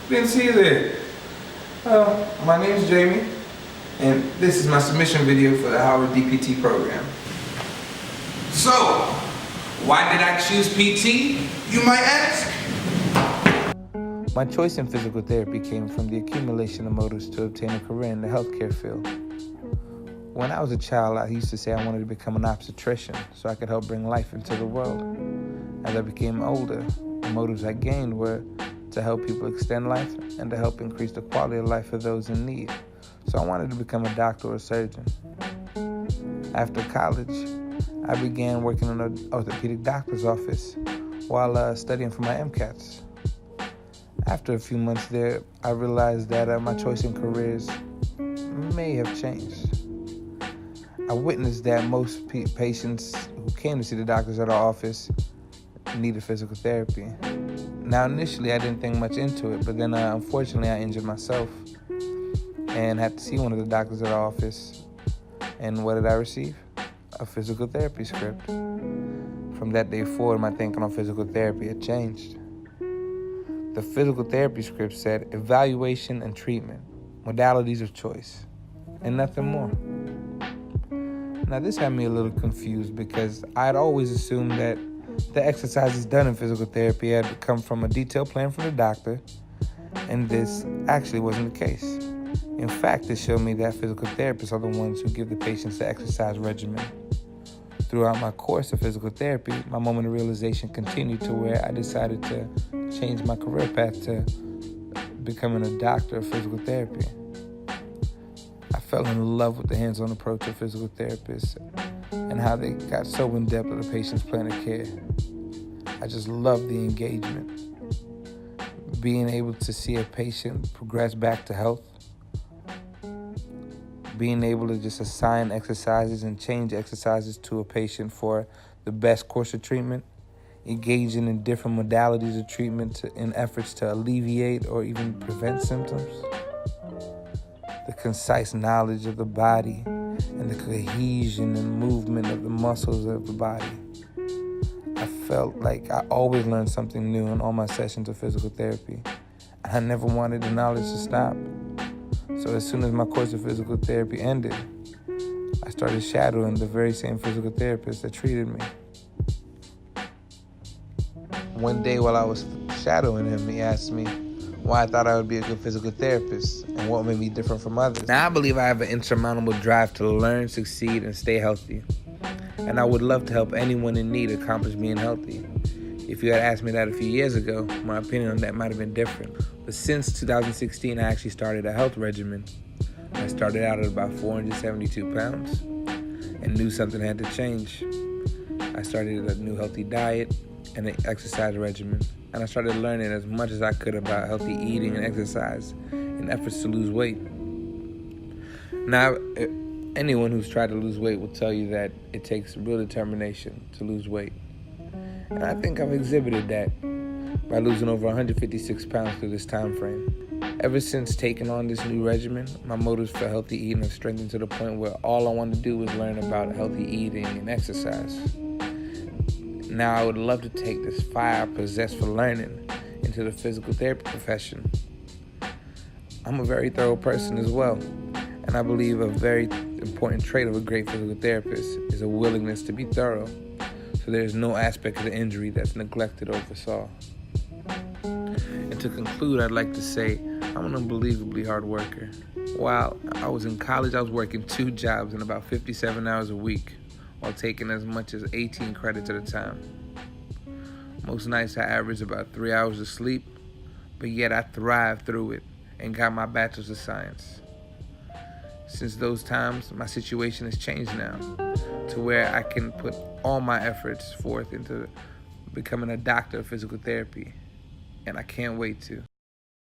Didn't see you there. My name's Jamie, and this is my submission video for the Howard DPT program. So, why did I choose PT, you might ask? My choice in physical therapy came from the accumulation of motives to obtain a career in the healthcare field. When I was a child, I used to say I wanted to become an obstetrician so I could help bring life into the world. As I became older, the motives I gained were to help people extend life and to help increase the quality of life for those in need. So I wanted to become a doctor or a surgeon. After college, I began working in an orthopedic doctor's office while studying for my MCATs. After a few months there, I realized that my choice in careers may have changed. I witnessed that most patients who came to see the doctors at our office needed physical therapy. Now, initially, I didn't think much into it, but then unfortunately, I injured myself and had to see one of the doctors at our office. And what did I receive? A physical therapy script. From that day forward, my thinking on physical therapy had changed. The physical therapy script said evaluation and treatment, modalities of choice, and nothing more. Now, this had me a little confused because I had always assumed that the exercises done in physical therapy had come from a detailed plan from the doctor, and this actually wasn't the case. In fact, it showed me that physical therapists are the ones who give the patients the exercise regimen. Throughout my course of physical therapy, my moment of realization continued to where I decided to change my career path to becoming a doctor of physical therapy. I fell in love with the hands-on approach of physical therapists and how they got so in-depth with the patient's plan of care. I just love the engagement. Being able to see a patient progress back to health. Being able to just assign exercises and change exercises to a patient for the best course of treatment. Engaging in different modalities of treatment in efforts to alleviate or even prevent symptoms. The concise knowledge of the body and the cohesion and movement of the muscles of the body. I felt like I always learned something new in all my sessions of physical therapy. I never wanted the knowledge to stop. So as soon as my course of physical therapy ended, I started shadowing the very same physical therapist that treated me. One day while I was shadowing him, he asked me why I thought I would be a good physical therapist and what made me different from others. Now, I believe I have an insurmountable drive to learn, succeed, and stay healthy. And I would love to help anyone in need accomplish being healthy. If you had asked me that a few years ago, my opinion on that might have been different. But since 2016, I actually started a health regimen. I started out at about 472 pounds and knew something had to change. I started a new healthy diet and an exercise regimen. And I started learning as much as I could about healthy eating and exercise in efforts to lose weight. Now, anyone who's tried to lose weight will tell you that it takes real determination to lose weight. And I think I've exhibited that by losing over 156 pounds through this time frame. Ever since taking on this new regimen, my motives for healthy eating have strengthened to the point where all I want to do is learn about healthy eating and exercise. Now, I would love to take this fire I possess for learning into the physical therapy profession. I'm a very thorough person as well, and I believe a very important trait of a great physical therapist is a willingness to be thorough, so there's no aspect of the injury that's neglected or oversaw. And to conclude, I'd like to say I'm an unbelievably hard worker. While I was in college, I was working 2 jobs and about 57 hours a week, while taking as much as 18 credits at a time. Most nights I averaged about 3 hours of sleep, but yet I thrived through it and got my bachelor's of science. Since those times, my situation has changed now to where I can put all my efforts forth into becoming a doctor of physical therapy, and I can't wait to.